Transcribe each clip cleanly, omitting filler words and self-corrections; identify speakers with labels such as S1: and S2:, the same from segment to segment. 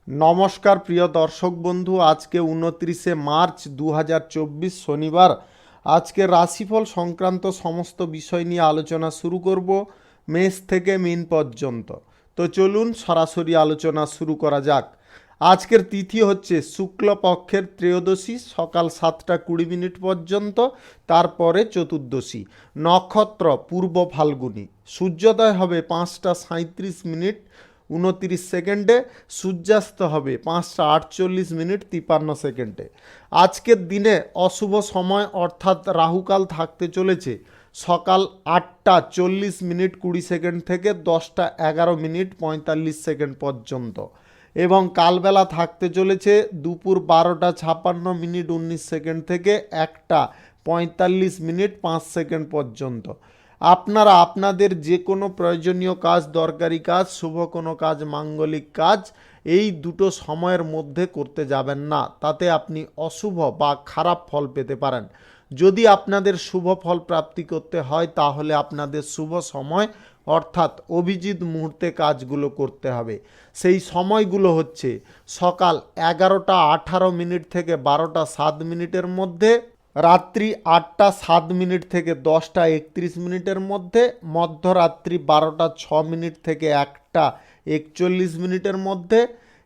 S1: নমস্কার প্রিয় দর্শক বন্ধু, আজকে 29শে মার্চ 2024 শনিবার। আজকে রাশিফল সংক্রান্ত সমস্ত বিষয় নিয়ে আলোচনা শুরু করব, মেষ থেকে মীন পর্যন্ত। তো চলুন সরাসরি আলোচনা শুরু করা যাক। আজকের তিথি হচ্ছে শুক্লপক্ষের ত্রয়োদশী সকাল 7টা 20 মিনিট পর্যন্ত, তারপরে চতুর্দশী। নক্ষত্র পূর্ব ফাল্গুনী। সূর্যোদয় হবে 5টা 37 মিনিট 29 সেকেন্ডে। সূর্যাস্ত হবে 5টা 48 মিনিট 53 সেকেন্ডে। আজকের দিনে অশুভ সময় অর্থাৎ রাহুকাল থাকতে চলেছে সকাল 8টা 40 মিনিট 20 সেকেন্ড থেকে 10টা 11 মিনিট 45 সেকেন্ড পর্যন্ত, এবং কালবেলা থাকতে চলেছে দুপুর 12টা 56 মিনিট 19 সেকেন্ড থেকে 1টা 45 মিনিট 5 সেকেন্ড পর্যন্ত। আপনারা আপনাদের যে কোনো প্রয়োজনীয় কাজ, দরকারি কাজ, শুভ কোনো কাজ, মাঙ্গলিক কাজ এই দুটো সময়ের মধ্যে করতে যাবেন না, তাতে আপনি অশুভ বা খারাপ ফল পেতে পারেন। যদি আপনাদের শুভ ফল প্রাপ্তি করতে হয় তাহলে আপনাদের শুভ সময় অর্থাৎ অভিজিৎ মুহূর্তে কাজগুলো করতে হবে। সেই সময়গুলো হচ্ছে সকাল 11টা 18 মিনিট থেকে 12টা 7 মিনিটের মধ্যে, রাত্রি 8টা 7 মিনিট থেকে 10টা 31 মিনিটের মধ্যে, মধ্যরাত্রি 12টা 6 মিনিট থেকে 1টা 41 মিনিটের মধ্যে,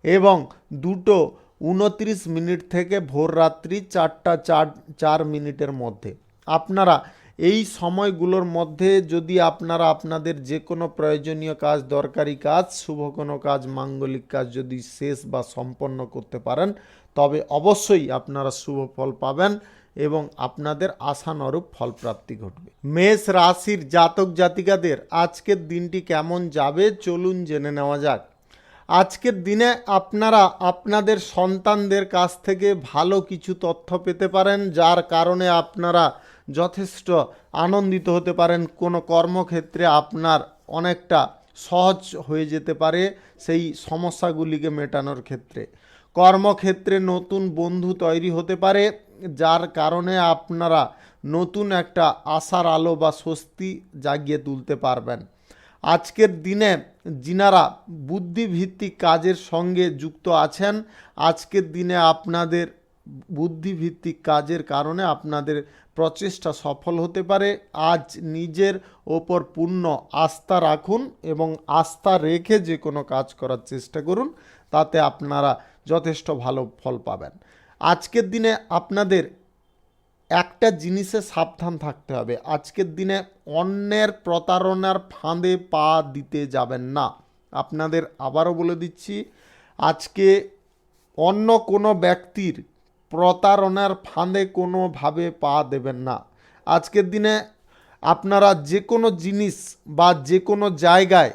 S1: এবং 2টো 29 মিনিট থেকে ভোর রাত্রি 4টা 4 মিনিটের মধ্যে। আপনারা এই সময়গুলোর মধ্যে যদি আপনারা আপনাদের যে কোনো প্রয়োজনীয় কাজ, দরকারি কাজ, শুভ কোনো কাজ, মাঙ্গলিক কাজ যদি শেষ বা সম্পন্ন করতে পারেন তবে অবশ্যই আপনারা শুভ ফল পাবেন এবং আপনাদের আশানুরূপ ফলপ্রাপ্তি ঘটবে। মেষ রাশির জাতক জাতিকাদের আজকের দিনটি কেমন যাবে চলুন জেনে নেওয়া যাক। আজকের দিনে আপনারা আপনাদের সন্তানদের কাছ থেকে ভালো কিছু তথ্য পেতে পারেন, যার কারণে আপনারা যথেষ্ট আনন্দিত হতে পারেন। কোনো কর্মক্ষেত্রে আপনার অনেকটা সহজ হয়ে যেতে পারে সেই সমস্যাগুলিকে মেটানোর ক্ষেত্রে। কর্মক্ষেত্রে নতুন বন্ধু তৈরি হতে পারে, যার কারণে আপনারা নতুন একটা আশার আলো বা স্বস্তি জাগিয়ে তুলতে পারবেন। আজকের দিনে যিনারা বুদ্ধিভিত্তিক কাজের সঙ্গে যুক্ত আছেন, আজকের দিনে আপনাদের বুদ্ধিভিত্তিক কাজের কারণে আপনাদের প্রচেষ্টা সফল হতে পারে। আজ নিজের ওপর পূর্ণ আস্থা রাখুন এবং আস্থা রেখে যে কোনো কাজ করার চেষ্টা করুন, তাতে আপনারা যথেষ্ট ভালো ফল পাবেন। আজকের দিনে আপনাদের একটা জিনিসে সাবধান থাকতে হবে। আজকের দিনে অন্যের প্রতারণার ফাঁদে পা দিতে যাবেন না। আপনাদের আবারও বলে দিচ্ছি, আজকে অন্য কোনো ব্যক্তির প্রতারণার ফাঁদে কোনোভাবে পা দেবেন না। আজকের দিনে আপনারা যে কোনো জিনিস বা যে কোনো জায়গায়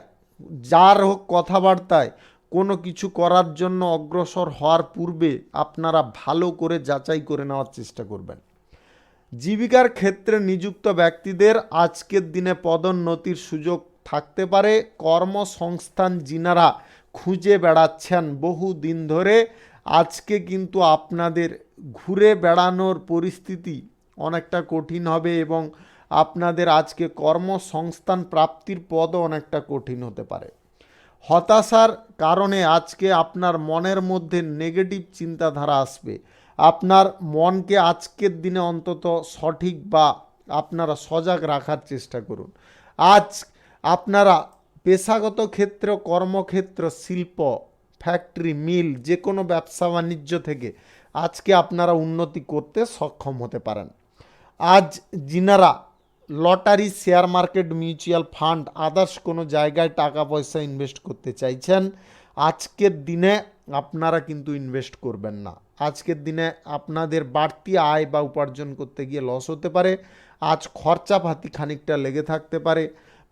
S1: যার হোক কথাবার্তায় কোনো কিছু করার জন্য অগ্রসর হওয়ার পূর্বে আপনারা ভালো করে যাচাই করে নেওয়ার চেষ্টা করবেন। জীবিকার ক্ষেত্রে নিযুক্ত ব্যক্তিদের আজকের দিনে পদোন্নতির সুযোগ থাকতে পারে। কর্মসংস্থান যিনারা খুঁজে বেড়াচ্ছেন বহু দিন ধরে, আজকে কিন্তু আপনাদের ঘুরে বেড়ানোর পরিস্থিতি অনেকটা কঠিন হবে এবং আপনাদের আজকে কর্মসংস্থান প্রাপ্তির পদও অনেকটা কঠিন হতে পারে। হতাশার কারণে আজকে আপনার মনের মধ্যে নেগেটিভ চিন্তাধারা আসবে। আপনার মনকে আজকের দিনে অন্তত সঠিক বা আপনারা সজাগ রাখার চেষ্টা করুন। আজ আপনারা পেশাগত ক্ষেত্র, কর্মক্ষেত্র, শিল্প, ফ্যাক্টরি, মিল, যে কোনো ব্যবসা বাণিজ্য থেকে আজকে আপনারা উন্নতি করতে সক্ষম হতে পারেন। আজ যিনারা lottery, share market, mutual fund, others কোনো জায়গায় টাকা পয়সা ইনভেস্ট করতে চাইছেন, আজকের দিনে আপনারা কিন্তু ইনভেস্ট করবেন না। আজকের দিনে আপনাদের বাড়তি আয় বা উপার্জন করতে গিয়ে লস হতে পারে। আজ খরচাপাতি খানিকটা লেগে থাকতে পারে।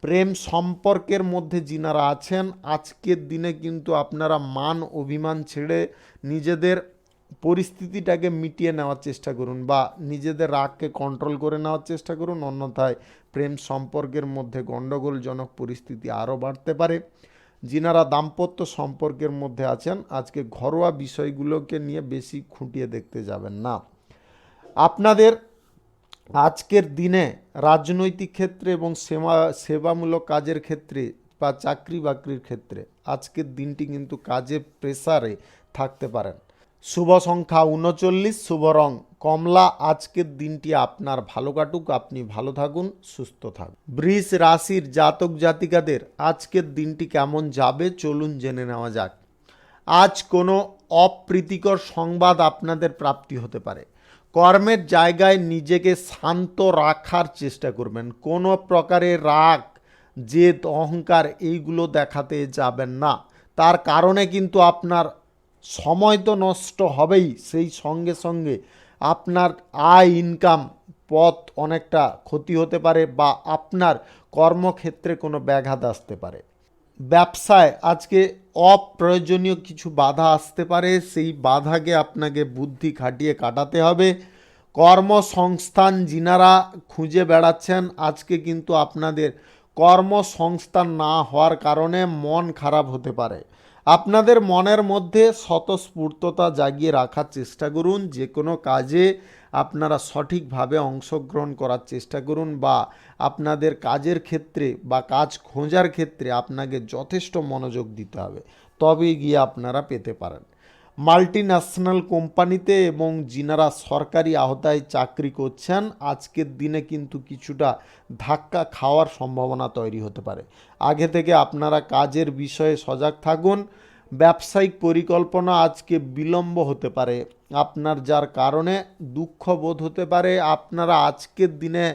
S1: প্রেম সম্পর্কের মধ্যে যিনারা আছেন, আজকের দিনে কিন্তু আপনারা মান অভিমান ছেড়ে নিজেদের পরিস্থিতিটাকে মিটিয়ে নেওয়ার চেষ্টা করুন বা নিজেদের রাগকে কন্ট্রোল করে নেওয়ার চেষ্টা করুন, অন্যথায় প্রেম সম্পর্কের মধ্যে গণ্ডগোলজনক পরিস্থিতি আরও বাড়তে পারে। যিনারা দাম্পত্য সম্পর্কের মধ্যে আছেন, আজকে ঘরোয়া বিষয়গুলোকে নিয়ে বেশি খুঁটিয়ে দেখতে যাবেন না। আপনাদের আজকের দিনে রাজনৈতিক ক্ষেত্রে এবং সেবামূলক কাজের ক্ষেত্রে বা চাকরি বাকরির ক্ষেত্রে আজকের দিনটি কিন্তু কাজে প্রেসারে থাকতে পারেন। শুভ সংখ্যা 39, শুভ রং কমলা। আজকের দিনটি আপনার ভালো কাটুক, আপনি ভালো থাকুন, সুস্থ থাকুন। বৃষ রাশির জাতক জাতিকাদের আজকের দিনটি কেমন যাবে চলুন জেনে নেওয়া যাক। আজ কোনো অপ্রীতিকর সংবাদ আপনাদের প্রাপ্তি হতে পারে। কর্মের জায়গায় নিজেকে শান্ত রাখার চেষ্টা করবেন। কোনো প্রকারের রাগ, জেদ, অহংকার এইগুলো দেখাতে যাবেন না। তার কারণে কিন্তু আপনার সময় তো নষ্ট হবেই, সেই সঙ্গে সঙ্গে আপনার আয় ইনকাম পথ অনেকটা ক্ষতি হতে পারে বা আপনার কর্মক্ষেত্রে কোনো ব্যাঘাত আসতে পারে। ব্যবসায় আজকে অপ্রয়োজনীয় কিছু বাধা আসতে পারে, সেই বাধাকে আপনাকে বুদ্ধি খাটিয়ে কাটাতে হবে। কর্মসংস্থান যিনারা খুঁজে বেড়াচ্ছেন আজকে কিন্তু আপনাদের কর্মসংস্থান না হওয়ার কারণে মন খারাপ হতে পারে। আপনাদের মনের মধ্যে স্বতঃস্ফূর্ততা জাগিয়ে রাখার চেষ্টা করুন। যে কোনো কাজে আপনারা সঠিকভাবে অংশগ্রহণ করার চেষ্টা করুন বা আপনাদের কাজের ক্ষেত্রে বা কাজ খোঁজার ক্ষেত্রে আপনাকে যথেষ্ট মনোযোগ দিতে হবে, তবেই গিয়ে আপনারা পেতে পারেন। মাল্টি ন্যাশনাল কোম্পানিতে এবং যিনারা সরকারি আওতায় চাকরি করছেন আজকের দিনে কিন্তু কিছুটা ধাক্কা খাওয়ার সম্ভাবনা তৈরি হতে পারে। আগে থেকে আপনারা কাজের বিষয়ে সজাগ থাকুন। ব্যবসায়িক পরিকল্পনা আজকে বিলম্ব হতে পারে আপনার, যার কারণে দুঃখ বোধ হতে পারে। আপনারা আজকের দিনে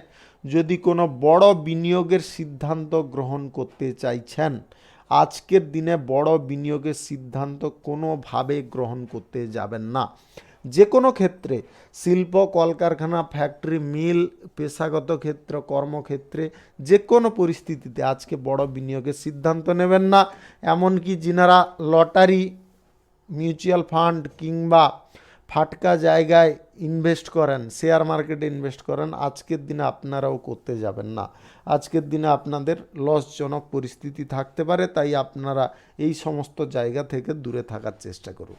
S1: যদি কোনো বড় বিনিয়োগের সিদ্ধান্ত গ্রহণ করতে চাইছেন, আজকের দিনে বড় বিনিয়োগের সিদ্ধান্ত কোনোভাবে গ্রহণ করতে যাবেন না। যে কোনো ক্ষেত্রে শিল্প, কলকারখানা, ফ্যাক্টরি, মিল, পেশাগত ক্ষেত্র, কর্মক্ষেত্রে যে কোনো পরিস্থিতিতে আজকে বড় বিনিয়োগের সিদ্ধান্ত নেবেন না। এমনকি যিনারা লটারি, মিউচুয়াল ফান্ড কিংবা ফাটকা জায়গায় ইনভেস্ট করেন, শেয়ার মার্কেটে ইনভেস্ট করেন, আজকের দিনে আপনারাও করতে যাবেন না। আজকের দিনে আপনাদের লসজনক পরিস্থিতি থাকতে পারে, তাই আপনারা এই সমস্ত জায়গা থেকে দূরে থাকার চেষ্টা করুন।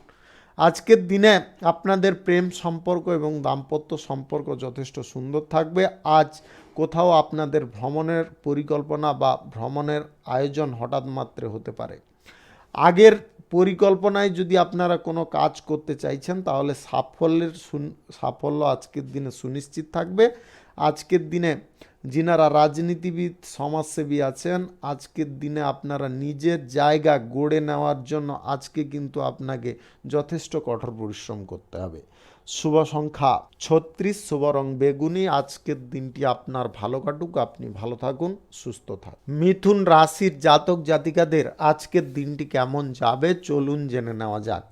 S1: আজকের দিনে আপনাদের প্রেম সম্পর্ক এবং দাম্পত্য সম্পর্ক যথেষ্ট সুন্দর থাকবে। আজ কোথাও আপনাদের ভ্রমণের পরিকল্পনা বা ভ্রমণের আয়োজন হঠাৎ মাত্রে হতে পারে। আগের পরিকল্পনায় যদি আপনারা কোনো কাজ করতে চাইছেন তাহলে সাফল্য আজকের দিনে সুনিশ্চিত থাকবে। আজকের দিনে যিনারা রাজনীতিবিদ, সমাজসেবী আছেন, আজকের দিনে আপনারা নিজের জায়গা গড়ে নেওয়ার জন্য আজকে কিন্তু আপনাকে যথেষ্ট কঠোর পরিশ্রম করতে হবে। শুভ সংখ্যা 36, শুভ রং বেগুনি। আজকের দিনটি আপনার ভালো কাটুক, আপনি ভালো থাকুন, সুস্থ থাকুন। মিথুন রাশির জাতক জাতিকাদের আজকের দিনটি কেমন যাবে চলুন জেনে নেওয়া যাক।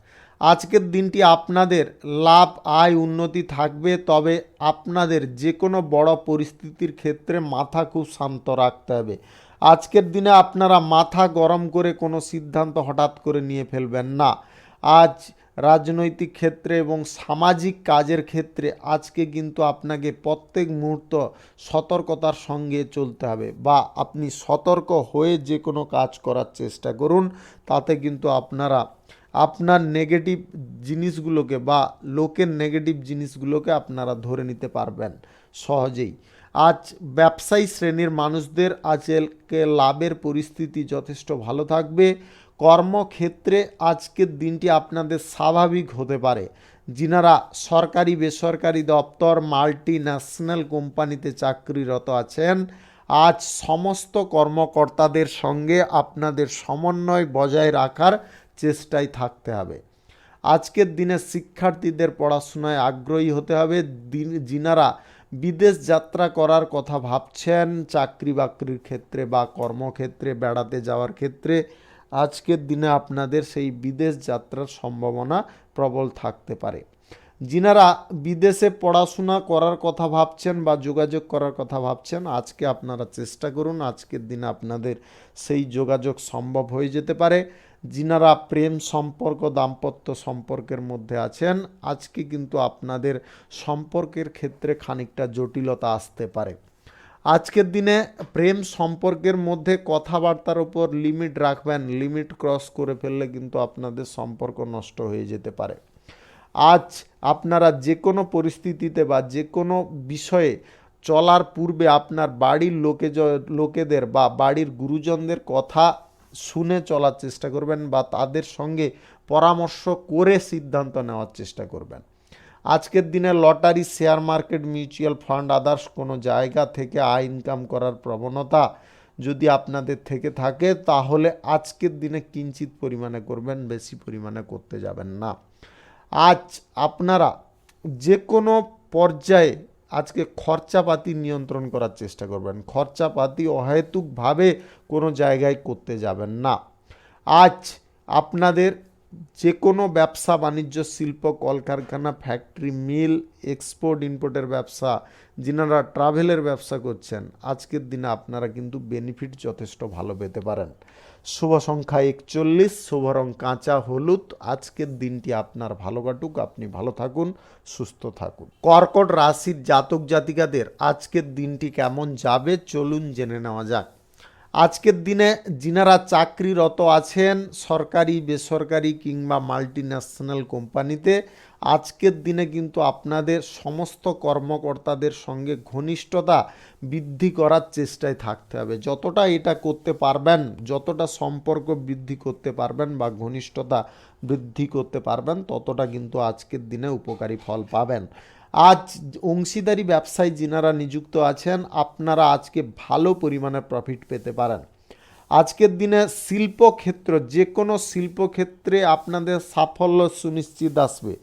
S1: আজকের দিনটি আপনাদের লাভ, আয়, উন্নতি থাকবে, তবে আপনাদের যে কোনো বড় পরিস্থিতির ক্ষেত্রে মাথা খুব শান্ত রাখতে হবে। আজকের দিনে আপনারা মাথা গরম করে কোনো সিদ্ধান্ত হঠাৎ করে নিয়ে ফেলবেন না। আজ রাজনৈতিক ক্ষেত্রে এবং সামাজিক কাজের ক্ষেত্রে আজকে কিন্তু আপনাকে প্রত্যেক মুহূর্ত সতর্কতার সঙ্গে চলতে হবে বা আপনি সতর্ক হয়ে যে কোনো কাজ করার চেষ্টা করুন। তাতে কিন্তু আপনারা আপনার নেগেটিভ জিনিসগুলোকে বা লোকের নেগেটিভ জিনিসগুলোকে আপনারা ধরে নিতে পারবেন সহজেই। আজ ব্যবসায়ী শ্রেণীর মানুষদের আজকে লাভের পরিস্থিতি যথেষ্ট ভালো থাকবে। কর্মক্ষেত্রে আজকের দিনটি আপনাদের স্বাভাবিক হতে পারে। যিনারা সরকারি, বেসরকারি দপ্তর, মাল্টি ন্যাশনাল কোম্পানিতে চাকরিরত আছেন, আজ সমস্ত কর্মকর্তাদের সঙ্গে আপনাদের সমন্বয় বজায় রাখার চেষ্টায় থাকতে হবে। আজকের দিনে শিক্ষার্থীদের পড়াশোনায় আগ্রহী হতে হবে। যিনারা বিদেশ যাত্রা করার কথা ভাবছেন, চাকরি বাকরির ক্ষেত্রে বা কর্মক্ষেত্রে বেড়াতে যাওয়ার ক্ষেত্রে আজকের দিনে আপনাদের সেই বিদেশ যাত্রার সম্ভাবনা প্রবল থাকতে পারে। যিনারা বিদেশে পড়াশোনা করার কথা ভাবছেন বা যোগাযোগ করার কথা ভাবছেন, আজকে আপনারা চেষ্টা করুন, আজকের দিনে আপনাদের সেই যোগাযোগ সম্ভব হয়ে যেতে পারে। যিনারা প্রেম সম্পর্ক, দাম্পত্য সম্পর্কের মধ্যে আছেন, আজকে কিন্তু আপনাদের সম্পর্কের ক্ষেত্রে খানিকটা জটিলতা আসতে পারে। আজকের দিনে প্রেম সম্পর্কের মধ্যে কথাবার্তার উপর লিমিট রাখবেন। লিমিট ক্রস করে ফেললে কিন্তু আপনাদের সম্পর্ক নষ্ট হয়ে যেতে পারে। আজ আপনারা যে কোনো পরিস্থিতিতে বা যে কোনো বিষয়ে চলার পূর্বে আপনার বাড়ির লোকেদের বা বাড়ির গুরুজনদের কথা শুনে চলার চেষ্টা করবেন বা তাদের সঙ্গে পরামর্শ করে সিদ্ধান্ত নেওয়ার চেষ্টা করবেন। আজকের দিনে lottery, share market, mutual fund, others কোনো জায়গা থেকে আয় ইনকাম করার প্রবণতা যদি আপনাদের থেকে থাকে তাহলে আজকের দিনে কিঞ্চিত পরিমাণে করবেন, বেশি পরিমাণে করতে যাবেন না। আজ আপনারা যে কোনো পর্যায়ে আজকে খরচাপাতি নিয়ন্ত্রণ করার চেষ্টা করবেন। খরচাপাতি অহেতুকভাবে কোনো জায়গায় করতে যাবেন না। আজ আপনাদের যে কোনো ব্যবসা বাণিজ্য, শিল্প, কলকারখানা, ফ্যাক্টরি, মিল, এক্সপোর্ট ইম্পোর্টের ব্যবসা, যিনারা ট্রাভেলের ব্যবসা করছেন, আজকের দিনে আপনারা কিন্তু বেনিফিট যথেষ্ট ভালো পেতে পারেন। শুভ সংখ্যা 41, শুভ রং কাঁচা হলুদ। আজকের দিনটি আপনার ভালো কাটুক, আপনি ভালো থাকুন, সুস্থ থাকুন। কর্কট রাশির জাতক জাতিকাদের আজকের দিনটি কেমন যাবে চলুন জেনে নেওয়া যাক। আজকের দিনে যিনারা চাকরিরত আছেন সরকারি, বেসরকারি কিংবা মাল্টিন্যাশনাল কোম্পানিতে, আজকের দিনে কিন্তু আপনাদের সমস্ত কর্মকর্তাদের সঙ্গে ঘনিষ্ঠতা বৃদ্ধি করার চেষ্টায় থাকতে হবে। যতটা এটা করতে পারবেন, যতটা সম্পর্ক বৃদ্ধি করতে পারবেন বা ঘনিষ্ঠতা বৃদ্ধি করতে পারবেন, ততটা কিন্তু আজকের দিনে উপকারী ফল পাবেন। আজ অংশীদারি ব্যবসায় যিনারা নিযুক্ত আছেন আপনারা আজকে ভালো পরিমাণে প্রফিট পেতে পারেন। আজকের দিনে শিল্পক্ষেত্র, যে কোনো শিল্পক্ষেত্রে আপনাদের সাফল্য সুনিশ্চিত আসবে।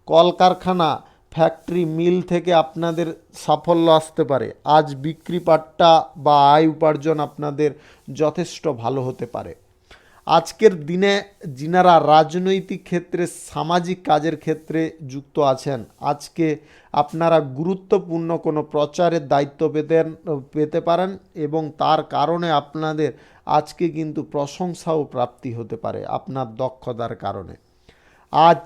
S1: কলকারখানা, ফ্যাক্টরি, মিল থেকে আপনাদের সাফল্য আসতে পারে। আজ বিক্রি পাট্টা বা আয় উপার্জন আপনাদের যথেষ্ট ভালো হতে পারে। আজকের দিনে যিনারা রাজনৈতিক ক্ষেত্রে, সামাজিক কাজের ক্ষেত্রে যুক্ত আছেন, আজকে আপনারা গুরুত্বপূর্ণ কোনো প্রচারের দায়িত্ব পেতে পারেন এবং তার কারণে আপনাদের আজকে কিন্তু প্রশংসাও প্রাপ্তি হতে পারে আপনার দক্ষতার কারণে। আজ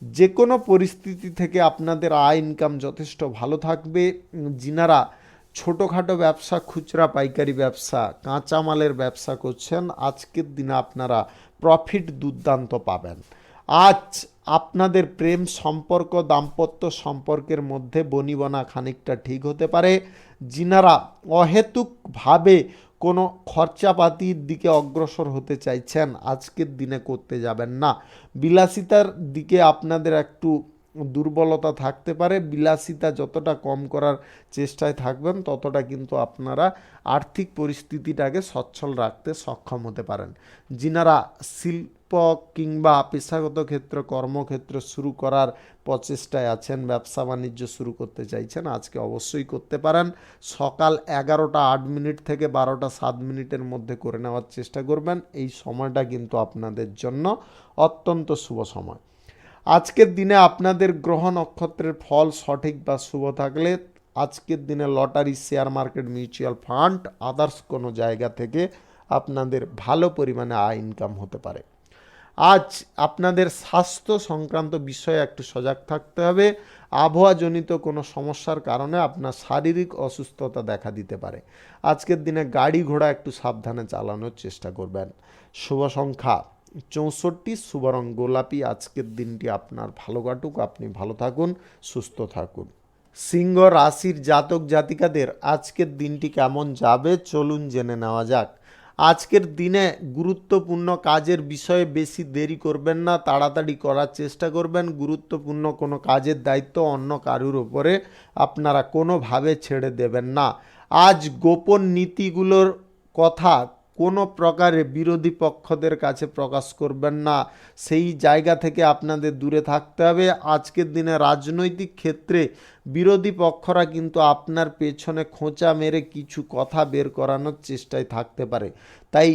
S1: যে কোনো পরিস্থিতি থেকে আপনাদের আয় ইনকাম যথেষ্ট ভালো থাকবে। যিনারা ছোটোখাটো ব্যবসা, খুচরা পাইকারি ব্যবসা, কাঁচামালের ব্যবসা করছেন, আজকের দিনে আপনারা প্রফিট দুর্দান্ত পাবেন। আজ আপনাদের প্রেম সম্পর্ক, দাম্পত্য সম্পর্কের মধ্যে বনিবনা খানিকটা ঠিক হতে পারে। যিনারা অহেতুকভাবে কোনো খরচাপাতির দিকে অগ্রসর হতে চাইছেন, আজকের দিনে করতে যাবেন না। বিলাসিতার দিকে আপনাদের একটু দুর্বলতা থাকতে পারে। বিলাসিতা যতটা কম করার চেষ্টায় থাকবেন ততটা কিন্তু আপনারা আর্থিক পরিস্থিতিটাকে সচ্ছল রাখতে সক্ষম হতে পারেন। যিনারা শিল্প কিংবা পেশাগত ক্ষেত্র, কর্মক্ষেত্র শুরু করার প্রচেষ্টায় আছেন, ব্যবসা বাণিজ্য শুরু করতে চাইছেন, আজকে অবশ্যই করতে পারেন। সকাল 11:08 থেকে 12:07 মধ্যে করে নেওয়ার চেষ্টা করবেন। এই সময়টা কিন্তু আপনাদের জন্য অত্যন্ত শুভ সময়। আজকের দিনে আপনাদের গ্রহ নক্ষত্রের ফল সঠিক বা শুভ থাকলে আজকের দিনে lottery, share market, mutual fund, others কোনো জায়গা থেকে আপনাদের ভালো পরিমাণে আয় ইনকাম হতে পারে। আজ আপনাদের স্বাস্থ্য সংক্রান্ত বিষয়ে একটু সজাগ থাকতে হবে। আবহাওয়াজনিত কোনো সমস্যার কারণে আপনার শারীরিক অসুস্থতা দেখা দিতে পারে। আজকের দিনে গাড়ি ঘোড়া একটু সাবধানে চালানোর চেষ্টা করবেন। শুভ সংখ্যা 64, শুভ রং গোলাপি। আজকের দিনটি আপনার ভালো কাটুক, আপনি ভালো থাকুন, সুস্থ থাকুন। সিংহ রাশির জাতক জাতিকাদের আজকের দিনটি কেমন যাবে চলুন জেনে নেওয়া যাক। আজকের দিনে গুরুত্বপূর্ণ কাজের বিষয়ে বেশি দেরি করবেন না, তাড়াতাড়ি করার চেষ্টা করবেন। গুরুত্বপূর্ণ কোনো কাজের দায়িত্ব অন্য কারুর ওপরে আপনারা কোনোভাবে ছেড়ে দেবেন না। আজ গোপন নীতিগুলোর কথা কোনো প্রকারে বিরোধী পক্ষদের কাছে প্রকাশ করবেন না, সেই জায়গা থেকে আপনাদের দূরে থাকতে হবে। আজকের দিনে রাজনৈতিক ক্ষেত্রে বিরোধী পক্ষরা কিন্তু আপনার পেছনে খোঁচা মেরে কিছু কথা বের করানোর চেষ্টায় থাকতে পারে। তাই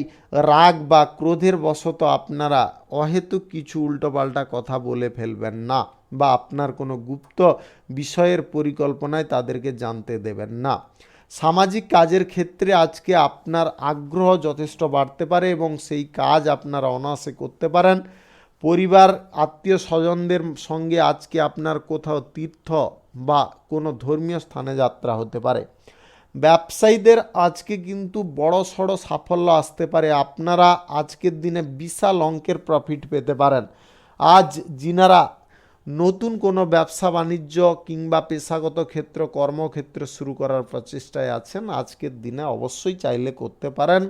S1: রাগ বা ক্রোধের বশত আপনারা অহেতুক কিছু উল্টোপাল্টা কথা বলে ফেলবেন না বা আপনার কোনো গুপ্ত বিষয়ের পরিকল্পনায় তাদেরকে জানতে দেবেন না। সামাজিক কাজের ক্ষেত্রে আজকে আপনার আগ্রহ যথেষ্ট বাড়তে পারে এবং সেই কাজ আপনারা অনায়াসে করতে পারেন। পরিবার, আত্মীয় স্বজনদের সঙ্গে আজকে আপনার কোথাও তীর্থ বা কোনো ধর্মীয় স্থানে যাত্রা হতে পারে। ব্যবসায়ীদের আজকে কিন্তু বড় সড়ো সাফল্য আসতে পারে। আপনারা আজকের দিনে বিশাল অঙ্কের প্রফিট পেতে পারেন। আজ যিনারা নতুন কোনো ব্যবসা বাণিজ্য কিংবা পেশাগত ক্ষেত্র, কর্মক্ষেত্র শুরু করার প্রচেষ্টায় আছেন, আজকের দিনে অবশ্যই চাইলে করতে পারেন।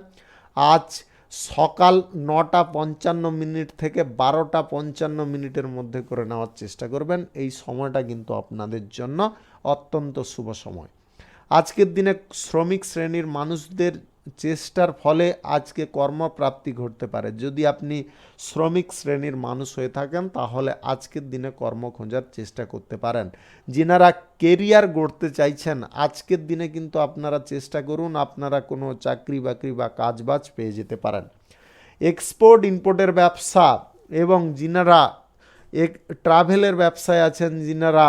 S1: আজ সকাল 9:55 থেকে 12:55 মধ্যে করে নেওয়ার চেষ্টা করবেন। এই সময়টা কিন্তু আপনাদের জন্য অত্যন্ত শুভ সময়। আজকের দিনে শ্রমিক শ্রেণীর মানুষদের চেষ্টার ফলে আজকে কর্মপ্রাপ্তি ঘটতে পারে। যদি আপনি শ্রমিক শ্রেণীর মানুষ হয়ে থাকেন তাহলে আজকের দিনে কর্ম খোঁজার চেষ্টা করতে পারেন। যিনারা কেরিয়ার গড়তে চাইছেন আজকের দিনে কিন্তু আপনারা চেষ্টা করুন, আপনারা কোনো চাকরি বাকরি বা কাজবাজ পেয়ে যেতে পারেন। এক্সপোর্ট ইম্পোর্টের ব্যবসা এবং যিনারা ট্রাভেলের ব্যবসায় আছেন, যিনারা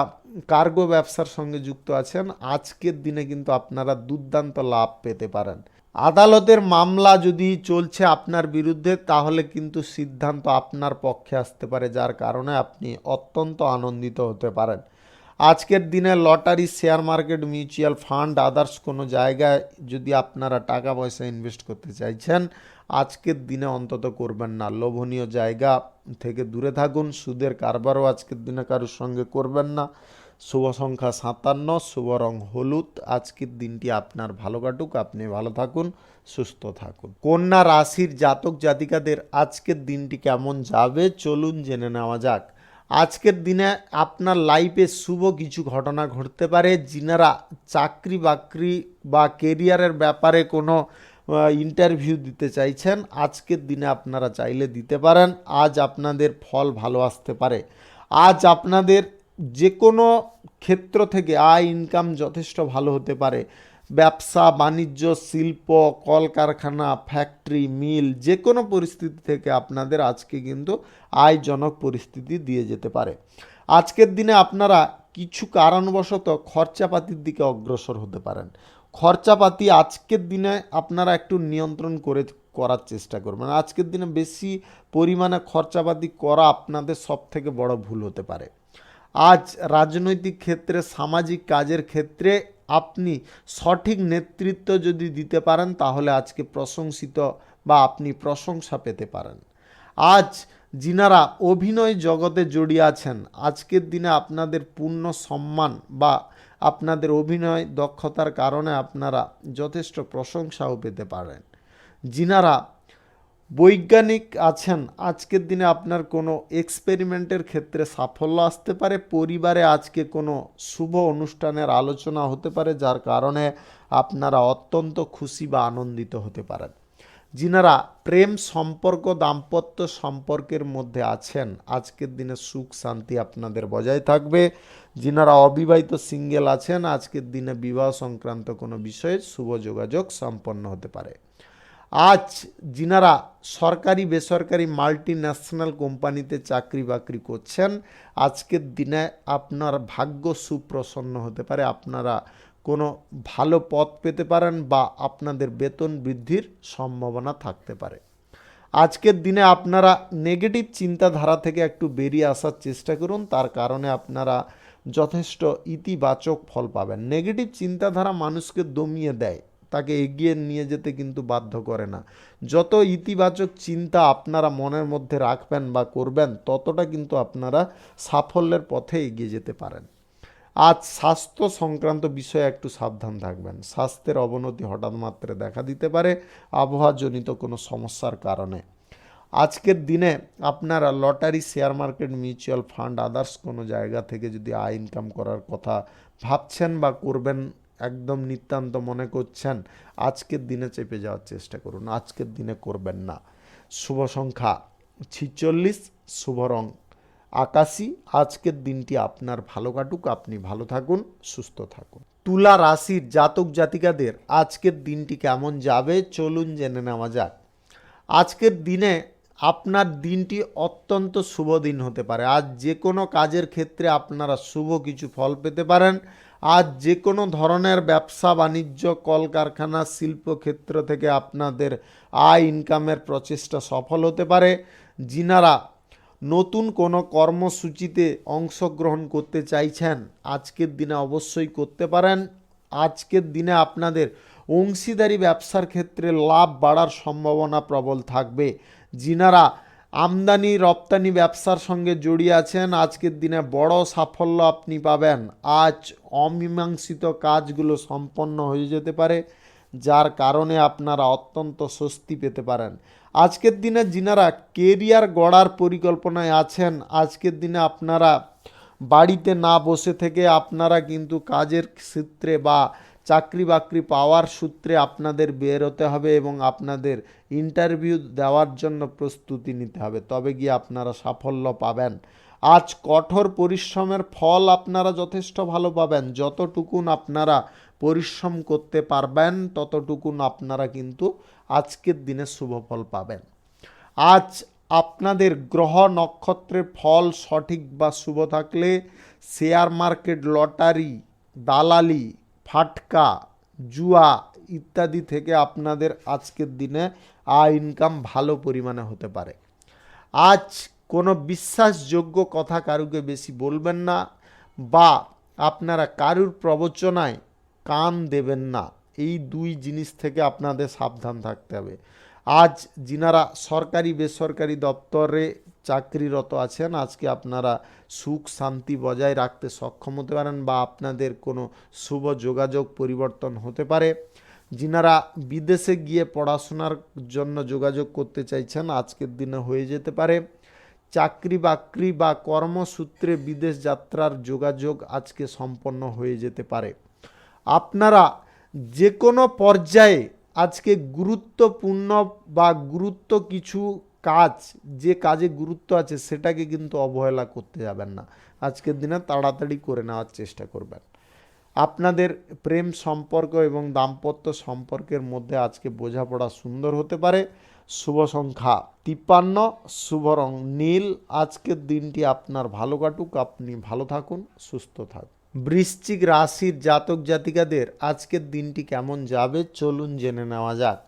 S1: কার্গো ব্যবসার সঙ্গে যুক্ত আছেন, আজকের দিনে কিন্তু আপনারা দুর্দান্ত লাভ পেতে পারেন। আদালতের মামলা যদি চলছে আপনার বিরুদ্ধে তাহলে কিন্তু সিদ্ধান্ত আপনার পক্ষে আসতে পারে, যার কারণে আপনি অত্যন্ত আনন্দিত হতে পারেন। আজকের দিনে lottery, share market, mutual fund, others কোনো জায়গায় যদি আপনারা টাকা পয়সা ইনভেস্ট করতে চাইছেন আজকের দিনে অন্তত করবেন না। লোভনীয় জায়গা থেকে দূরে থাকুন। সুদের কারবারও আজকের দিনে কারোর সঙ্গে করবেন না। শুভ সংখ্যা 57, শুভ রং হলুদ। আজকের দিনটি আপনার ভালো কাটুক, আপনি ভালো থাকুন, সুস্থ থাকুন। কন্যা রাশির জাতক জাতিকাদের আজকের দিনটি কেমন যাবে চলুন জেনে নেওয়া যাক। আজকের দিনে আপনার লাইফে শুভ কিছু ঘটনা ঘটতে পারে। যিনারা চাকরি বাকরি বা কেরিয়ারের ব্যাপারে কোনো ইন্টারভিউ দিতে চাইছেন আজকের দিনে আপনারা চাইলে দিতে পারেন। আজ আপনাদের ফল ভালো আসতে পারে। আজ আপনাদের যে কোনো ক্ষেত্র থেকে আয় ইনকাম যথেষ্ট ভালো হতে পারে। ব্যবসা বাণিজ্য, শিল্প, কলকারখানা, ফ্যাক্টরি, মিল, যে কোনো পরিস্থিতি থেকে আপনাদের আজকে কিন্তু আয়জনক পরিস্থিতি দিয়ে যেতে পারে। আজকের দিনে আপনারা কিছু কারণবশত খরচাপাতির দিকে অগ্রসর হতে পারেন। খরচাপাতি আজকের দিনে আপনারা একটু নিয়ন্ত্রণ করার চেষ্টা করবেন। আজকের দিনে বেশি পরিমাণে খরচাপাতি করা আপনাদের সব থেকে বড় ভুল হতে পারে। আজ রাজনৈতিক ক্ষেত্রে, সামাজিক কাজের ক্ষেত্রে আপনি সঠিক নেতৃত্ব যদি দিতে পারেন তাহলে আজকে প্রশংসিত বা আপনি প্রশংসা পেতে পারেন। আজ যিনারা অভিনয় জগতে জড়িয়ে আছেন আজকের দিনে আপনাদের পূর্ণ সম্মান বা আপনাদের অভিনয় দক্ষতার কারণে আপনারা যথেষ্ট প্রশংসাও পেতে পারেন। যিনারা বৈজ্ঞানিক আছেন আজকের দিনে আপনার কোনো এক্সপেরিমেন্টের ক্ষেত্রে সাফল্য আসতে পারে। পরিবারে আজকে কোনো শুভ অনুষ্ঠানের আলোচনা হতে পারে, যার কারণে আপনারা অত্যন্ত খুশি বা আনন্দিত হতে পারেন। যিনারা প্রেম সম্পর্ক, দাম্পত্য সম্পর্কের মধ্যে আছেন আজকের দিনে সুখ শান্তি আপনাদের বজায় থাকবে। যিনারা অবিবাহিত সিঙ্গেল আছেন আজকের দিনে বিবাহ সংক্রান্ত কোনো বিষয়ে শুভ যোগাযোগ সম্পন্ন হতে পারে। আজ যিনারা সরকারি বেসরকারি মাল্টি ন্যাশনাল কোম্পানিতে চাকরি বাকরি করছেন আজকের দিনে আপনার ভাগ্য সুপ্রসন্ন হতে পারে। আপনারা কোনো ভালো পদ পেতে পারেন বা আপনাদের বেতন বৃদ্ধির সম্ভাবনা থাকতে পারে। আজকের দিনে আপনারা নেগেটিভ চিন্তাধারা থেকে একটু বেরিয়ে আসার চেষ্টা করুন, তার কারণে আপনারা যথেষ্ট ইতিবাচক ফল পাবেন। নেগেটিভ চিন্তাধারা মানুষকে দমিয়ে দেয়, তাকে এগিয়ে নিয়ে যেতে কিন্তু বাধ্য করে না। যত ইতিবাচক চিন্তা আপনারা মনের মধ্যে রাখবেন বা করবেন ততটা কিন্তু আপনারা সাফল্যের পথে এগিয়ে যেতে পারেন। আজ স্বাস্থ্য সংক্রান্ত বিষয়ে একটু সাবধান থাকবেন। স্বাস্থ্যের অবনতি হঠাৎ মাত্রায় দেখা দিতে পারে আবহাওয়াজনিত কোনো সমস্যার কারণে। আজকের দিনে আপনারা lottery, share market, mutual fund, others কোনো জায়গা থেকে যদি আয় ইনকাম করার কথা ভাবছেন বা করবেন একদম নিতান্ত মনে করছেন আজকের দিনে চেপে যাওয়ার চেষ্টা করুন, আজকের দিনে করবেন না। শুভ সংখ্যা 46, শুভ রং আকাশী। আজকের দিনটি আপনার ভালো কাটুক, আপনি ভালো থাকুন, সুস্থ থাকুন। তুলা রাশির জাতক জাতিকাদের আজকের দিনটি কেমন যাবে চলুন জেনে নেওয়া যাক। আজকের দিনে আপনার দিনটি অত্যন্ত শুভ দিন হতে পারে। আজ যে কোনো কাজের ক্ষেত্রে আপনারা শুভ কিছু ফল পেতে পারেন। আজ যে কোনো ধরনের ব্যবসা বাণিজ্য, কলকারখানা, শিল্পক্ষেত্র থেকে আপনাদের আয় ইনকামের প্রচেষ্টা সফল হতে পারে। যিনারা নতুন কোনো কর্মসূচিতে অংশগ্রহণ করতে চাইছেন আজকের দিনে অবশ্যই করতে পারেন। আজকের দিনে আপনাদের অংশীদারি ব্যবসার ক্ষেত্রে লাভ বাড়ার সম্ভাবনা প্রবল থাকবে। যিনারা আমদানি রপ্তানি ব্যবসার সঙ্গে জড়িয়ে আছেন আজকের দিনে বড় সাফল্য আপনি পাবেন। আজ অমীমাংসিত কাজগুলো সম্পন্ন হয়ে যেতে পারে, যার কারণে আপনারা অত্যন্ত স্বস্তি পেতে পারেন। আজকের দিনে যিনারা কেরিয়ার গড়ার পরিকল্পনায় আছেন, আজকের দিনে আপনারা বাড়িতে না বসে থেকে আপনারা কিন্তু কাজের সূত্রে বা চাকরি বাকরি পাওয়ার সূত্রে আপনাদের বেরোতে হবে এবং আপনাদের ইন্টারভিউ দেওয়ার জন্য প্রস্তুতি নিতে হবে, তবে গিয়ে আপনারা সাফল্য পাবেন। আজ কঠোর পরিশ্রমের ফল আপনারা যথেষ্ট ভালো পাবেন। যতটুকুন আপনারা পরিশ্রম করতে পারবেন ততটুকুন আপনারা কিন্তু আজকের দিনে শুভ ফল পাবেন। আজ আপনাদের গ্রহ নক্ষত্রের ফল সঠিক বা শুভ থাকলে শেয়ার মার্কেট, লটারি, দালালি, ফাটকা, জুয়া ইত্যাদি থেকে আপনাদের আজকের দিনে আয় ইনকাম ভালো পরিমাণে হতে পারে। আজ কোনো বিশ্বাসযোগ্য কথা কারুকে বেশি বলবেন না বা আপনারা কারুর প্রবচনায় কান দেবেন না, এই দুই জিনিস থেকে আপনাদের সাবধান থাকতে হবে। আজ যিনারা সরকারি বেসরকারি দপ্তরে চাকরিরত আছেন, আজকে আপনারা সুখ শান্তি বজায় রাখতে সক্ষম হতে পারেন বা আপনাদের কোনো শুভ যোগাযোগ পরিবর্তন হতে পারে। যিনারা বিদেশে গিয়ে পড়াশোনার জন্য যোগাযোগ করতে চাইছেন, আজকের দিনে হয়ে যেতে পারে। চাকরি বাকরি বা কর্মসূত্রে বিদেশ যাত্রার যোগাযোগ আজকে সম্পন্ন হয়ে যেতে পারে। আপনারা যে কোনো পর্যায়ে আজকে গুরুত্বপূর্ণ বা গুরুত্ব কিছু কাজ, যে কাজে গুরুত্ব আছে সেটাকে কিন্তু অবহেলা করতে যাবেন না। আজকের দিনে তাড়াতাড়ি করে নেওয়ার চেষ্টা করবেন। আপনাদের প্রেম সম্পর্ক এবং দাম্পত্য সম্পর্কের মধ্যে আজকে বোঝাপড়া সুন্দর হতে পারে। শুভ সংখ্যা 53, শুভ রং নীল। আজকের দিনটি আপনার ভালো কাটুক, আপনি ভালো থাকুন, সুস্থ থাকুন। বৃশ্চিক রাশির জাতক জাতিকাদের আজকের দিনটি কেমন যাবে চলুন জেনে নেওয়া যাক।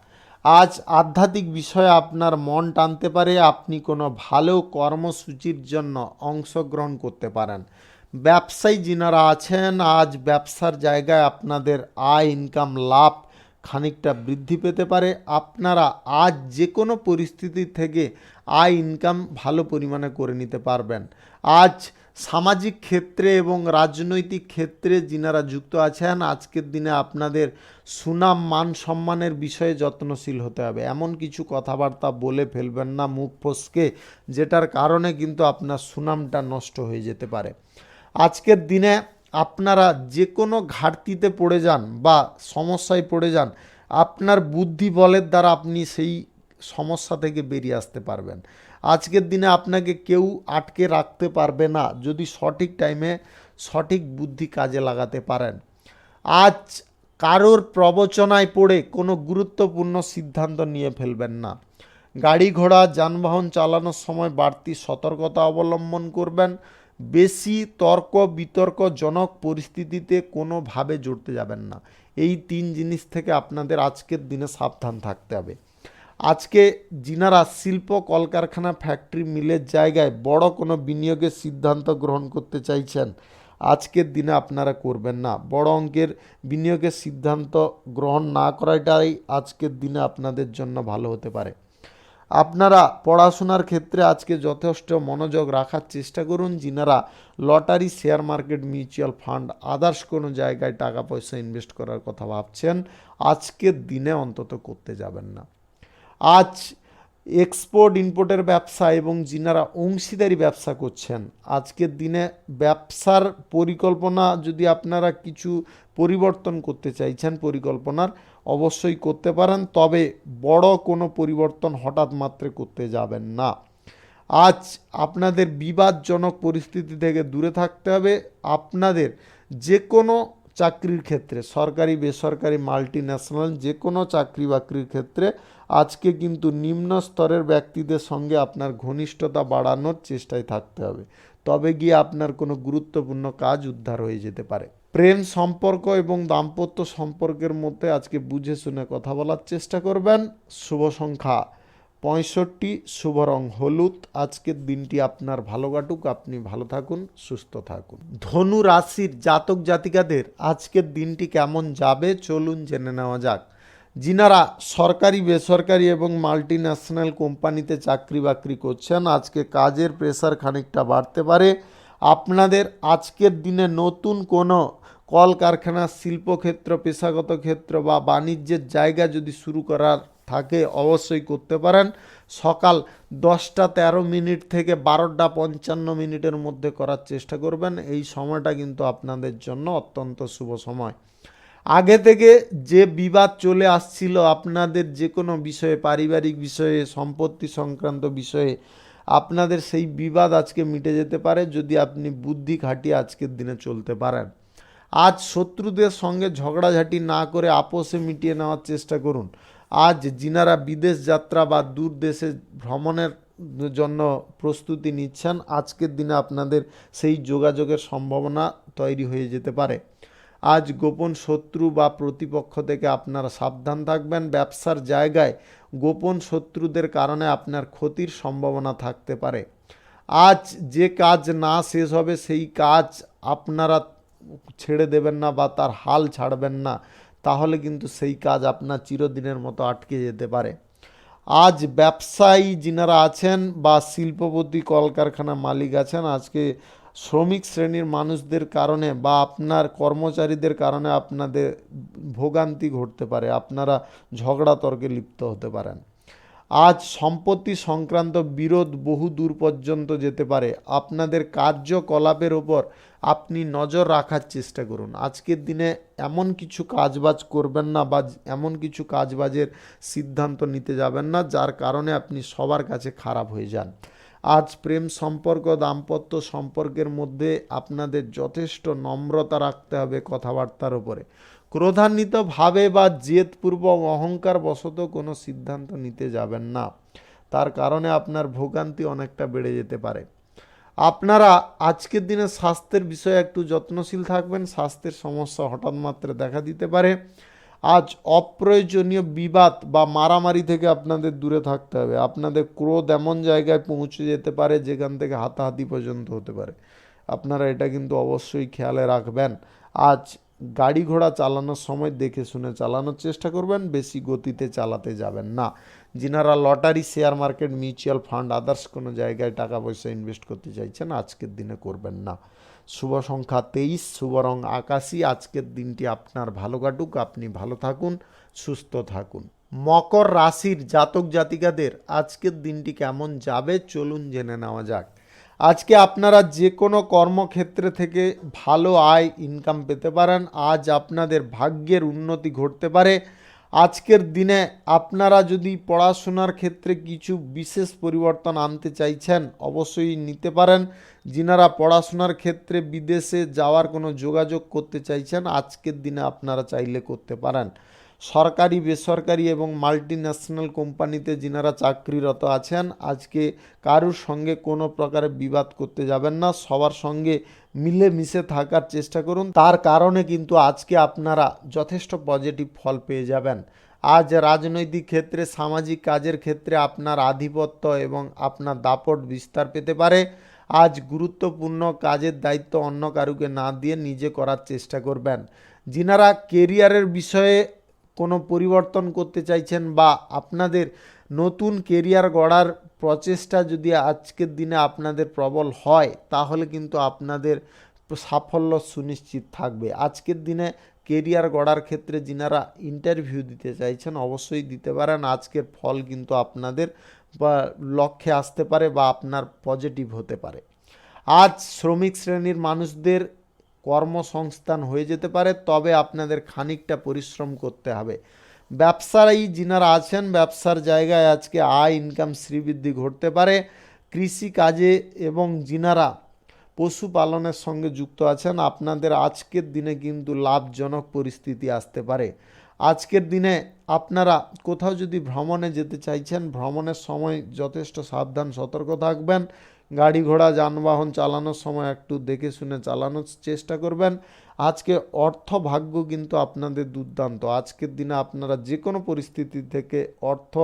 S1: আজ আধ্যাত্মিক বিষয়ে আপনার মন টানতে পারে, আপনি কোনো ভালো কর্মসূচির জন্য অংশগ্রহণ করতে পারেন। ব্যবসায়ী যিনারা আছেন, আজ ব্যবসার জায়গায় আপনাদের আয় ইনকাম লাভ খানিকটা বৃদ্ধি পেতে পারে। আপনারা আজ যে কোনো পরিস্থিতি থেকে আয় ইনকাম ভালো পরিমাণে করে নিতে পারবেন। আজ সামাজিক ক্ষেত্রে এবং রাজনৈতিক ক্ষেত্রে যিনারা যুক্ত আছেন, আজকের দিনে আপনাদের সুনাম মান সম্মানের বিষয়ে যত্নশীল হতে হবে। এমন কিছু কথাবার্তা বলে ফেলবেন না মুখ ফসকে, যেটার কারণে কিন্তু আপনার সুনামটা নষ্ট হয়ে যেতে পারে। আজকের দিনে আপনারা যে কোনো ঘাটতিতে পড়ে যান বা সমস্যায় পড়ে যান, আপনার বুদ্ধি বলের দ্বারা আপনি সেই সমস্যা থেকে বেরিয়ে আসতে পারবেন। আজকের দিনে আপনাকে কেউ আটকে রাখতে পারবে না যদি সঠিক টাইমে সঠিক বুদ্ধি কাজে লাগাতে পারেন। আজ কারোর প্রবচনায় পড়ে কোনো গুরুত্বপূর্ণ সিদ্ধান্ত নিয়ে ফেলবেন না। গাড়ি ঘোড়া যানবাহন চালানোর সময় বাড়তি সতর্কতা অবলম্বন করবেন। বেশি তর্ক বিতর্কজনক পরিস্থিতিতে কোনোভাবে জড়তে যাবেন না। এই তিন জিনিস থেকে আপনাদের আজকের দিনে সাবধান থাকতে হবে। আজকে যিনারা শিল্প কলকারখানা ফ্যাক্টরি মিলের জায়গায় বড় কোনো বিনিয়োগের সিদ্ধান্ত গ্রহণ করতে চাইছেন, আজকের দিনে আপনারা করবেন না। বড় অঙ্কের বিনিয়োগের সিদ্ধান্ত গ্রহণ না করাটাই আজকের দিনে আপনাদের জন্য ভালো হতে পারে। আপনারা পড়াশোনার ক্ষেত্রে আজকে যথেষ্ট মনোযোগ রাখার চেষ্টা করুন। যিনারা lottery, share market, mutual fund, others কোনো জায়গায় টাকা পয়সা ইনভেস্ট করার কথা ভাবছেন, আজকের দিনে অন্তত করতে যাবেন না। আজ এক্সপোর্ট ইম্পোর্টের ব্যবসা এবং যিনারা অংশীদারি ব্যবসা করছেন, আজকের দিনে ব্যবসার পরিকল্পনা যদি আপনারা কিছু পরিবর্তন করতে চাইছেন পরিকল্পনার, অবশ্যই করতে পারেন, তবে বড় কোনো পরিবর্তন হঠাৎ মাত্রে করতে যাবেন না। আজ আপনাদের বিবাদজনক পরিস্থিতি থেকে দূরে থাকতে হবে। আপনাদের যে কোনো চাকরির ক্ষেত্রে, সরকারি বেসরকারি মাল্টি ন্যাশনাল যে কোনো চাকরি বাকরির ক্ষেত্রে আজকে কিন্তু নিম্ন স্তরের ব্যক্তিদের সঙ্গে আপনার ঘনিষ্ঠতা বাড়ানোর চেষ্টায় থাকতে হবে, তবে গিয়ে আপনার কোনো গুরুত্বপূর্ণ কাজ উদ্ধার হয়ে যেতে পারে। প্রেম সম্পর্ক এবং দাম্পত্য সম্পর্কের মধ্যে আজকে বুঝে শুনে কথা বলার চেষ্টা করবেন। শুভ সংখ্যা 65, শুভ রং হলুদ। আজকের দিনটি আপনার ভালো কাটুক, আপনি ভালো থাকুন, সুস্থ থাকুন। ধনু রাশির জাতক জাতিকাদের আজকের দিনটি কেমন যাবে চলুন জেনে নেওয়া যাক। যিনারা সরকারি বেসরকারি এবং মাল্টি ন্যাশনাল কোম্পানিতে চাকরি বাকরি করছেন, আজকে কাজের প্রেসার খানিকটা বাড়তে পারে। আপনাদের আজকের দিনে নতুন কোনো কলকারখানা, শিল্পক্ষেত্র, পেশাগত ক্ষেত্র বা বাণিজ্যের জায়গা যদি শুরু করার থাকে অবশ্যই করতে পারেন। সকাল 10টা 13 মিনিট থেকে 12টা 55 মিনিটের মধ্যে করার চেষ্টা করবেন। এই সময়টা কিন্তু আপনাদের জন্য অত্যন্ত শুভ সময়। আগে থেকে যে বিবাদ চলে আসছিল আপনাদের যে কোনো বিষয়ে, পারিবারিক বিষয়ে, সম্পত্তি সংক্রান্ত বিষয়ে, আপনাদের সেই বিবাদ আজকে মিটে যেতে পারে যদি আপনি বুদ্ধি খাটিয়ে আজকের দিনে চলতে পারেন। আজ শত্রুদের সঙ্গে ঝগড়াঝাটি না করে আপোষে মিটিয়ে নেওয়ার চেষ্টা করুন। আজ যিনারা বিদেশ যাত্রা বা দূর দেশে ভ্রমণের জন্য প্রস্তুতি নিচ্ছেন, আজকের দিনে আপনাদের সেই যোগাযোগের সম্ভাবনা তৈরি হয়ে যেতে পারে। আজ গোপন শত্রু বা প্রতিপক্ষ থেকে আপনারা সাবধান থাকবেন। ব্যবসার জায়গায় গোপন শত্রুদের কারণে আপনার ক্ষতির সম্ভাবনা থাকতে পারে। আজ যে কাজ না শেষ হবে সেই কাজ আপনারা ছেড়ে দেবেন না বা তার হাল ছাড়বেন না, তাহলে কিন্তু সেই কাজ আপনার চিরদিনের মতো আটকে যেতে পারে। আজ ব্যবসায়ী যিনারা আছেন বা শিল্পপতি, কলকারখানা মালিক আছেন, আজকে শ্রমিক শ্রেণীর মানুষদের কারণে বা আপনার কর্মচারীদের কারণে আপনাদের ভোগান্তি ঘটতে পারে, আপনারা ঝগড়া তর্কে লিপ্ত হতে পারেন। আজ সম্পত্তি সংক্রান্ত বিরোধ বহু দূর পর্যন্ত যেতে পারে। আপনাদের কার্যকলাপের ওপর আপনি নজর রাখার চেষ্টা করুন। আজকের দিনে এমন কিছু কাজবাজ করবেন না বা এমন কিছু কাজবাজের সিদ্ধান্ত নিতে যাবেন না যার কারণে আপনি সবার কাছে খারাপ হয়ে যান। আজ প্রেম সম্পর্ক, দাম্পত্য সম্পর্কের মধ্যে আপনাদের যথেষ্ট নম্রতা রাখতে হবে কথাবার্তার উপরে। ক্রোধান্বিতভাবে বা জেদপূর্বক অহংকার বশত কোনো সিদ্ধান্ত নিতে যাবেন না, তার কারণে আপনার ভোগান্তি অনেকটা বেড়ে যেতে পারে। আপনারা আজকের দিনে স্বাস্থ্যের বিষয়ে একটু যত্নশীল থাকবেন। স্বাস্থ্যের সমস্যা হঠাৎ মাত্রা দেখা দিতে পারে। আজ অপ্রয়োজনীয় বিবাদ বা মারামারি থেকে আপনাদের দূরে থাকতে হবে। আপনাদের ক্রোধ এমন জায়গায় পৌঁছে যেতে পারে যেখান থেকে হাতাহাতি পর্যন্ত হতে পারে। আপনারা এটা কিন্তু অবশ্যই খেয়ালে রাখবেন। আজ গাড়ি ঘোড়া চালানোর সময় দেখে শুনে চালানোর চেষ্টা করবেন, বেশি গতিতে চালাতে যাবেন না। যিনারা lottery, share market, mutual fund, others কোনো জায়গায় টাকা পয়সা ইনভেস্ট করতে চাইছেন, আজকের দিনে করবেন না। শুভ সংখ্যা 23, শুভ রং আকাশী। আজকের দিনটি আপনার ভালো কাটুক, আপনি ভালো থাকুন, সুস্থ থাকুন। মকর রাশির জাতক জাতিকাদের আজকের দিনটি কেমন যাবে চলুন জেনে নেওয়া যাক। আজকে আপনারা যে কোনো কর্মক্ষেত্রে থেকে ভালো আয় ইনকাম পেতে পারেন। আজ আপনাদের ভাগ্যের উন্নতি ঘটতে পারে। আজকের দিনে আপনারা যদি পড়াশোনার ক্ষেত্রে কিছু বিশেষ পরিবর্তন আনতে চাইছেন অবশ্যই নিতে পারেন। যিনারা পড়াশোনার ক্ষেত্রে বিদেশে যাওয়ার কোনো যোগাযোগ করতে চাইছেন আজকের দিনে আপনারা চাইলে করতে পারেন। সরকারি, বেসরকারি এবং মাল্টি ন্যাশনাল কোম্পানিতে যিনারা চাকরিরত আছেন আজকে কারুর সঙ্গে কোনো প্রকারে বিবাদ করতে যাবেন না, সবার সঙ্গে মিলেমিশে থাকার চেষ্টা করুন। তার কারণে কিন্তু আজকে আপনারা যথেষ্ট পজিটিভ ফল পেয়ে যাবেন। আজ রাজনৈতিক ক্ষেত্রে, সামাজিক কাজের ক্ষেত্রে আপনার আধিপত্য এবং আপনার দাপট বিস্তার পেতে পারে। আজ গুরুত্বপূর্ণ কাজের দায়িত্ব অন্য কারুকে না দিয়ে নিজে করার চেষ্টা করবেন। যিনারা কেরিয়ারের বিষয়ে কোনো পরিবর্তন করতে চাইছেন বা আপনাদের নতুন কেরিয়ার গড়ার প্রচেষ্টা যদি আজকের দিনে আপনাদের প্রবল হয় তাহলে কিন্তু আপনাদের সাফল্য সুনিশ্চিত থাকবে। আজকের দিনে কেরিয়ার গড়ার ক্ষেত্রে যিনারা ইন্টারভিউ দিতে চাইছেন অবশ্যই দিতে পারেন। আজকের ফল কিন্তু আপনাদের বা লক্ষ্যে আসতে পারে বা আপনার পজিটিভ হতে পারে। আজ শ্রমিক শ্রেণীর মানুষদের কর্মসংস্থান হয়ে যেতে পারে, তবে আপনাদের খানিকটা পরিশ্রম করতে হবে। ব্যবসায়ী যিনারা আছেন ব্যবসার জায়গায় আজকে আয় ইনকাম শ্রীবৃদ্ধি ঘটতে পারে। কৃষি কাজে এবং যিনারা পশুপালনের সঙ্গে যুক্ত আছেন আপনাদের আজকের দিনে কিন্তু লাভজনক পরিস্থিতি আসতে পারে। আজকের দিনে আপনারা কোথাও যদি ভ্রমণে যেতে চাইছেন ভ্রমণের সময় যথেষ্ট সাবধান সতর্ক থাকবেন। গাড়ি ঘোড়া যানবাহন চালানোর সময় একটু দেখে শুনে চালানোর চেষ্টা করবেন। আজকে অর্থ ভাগ্য কিন্তু আপনাদের দুর্দান্ত। আজকের দিনে আপনারা যে কোনো পরিস্থিতি থেকে অর্থ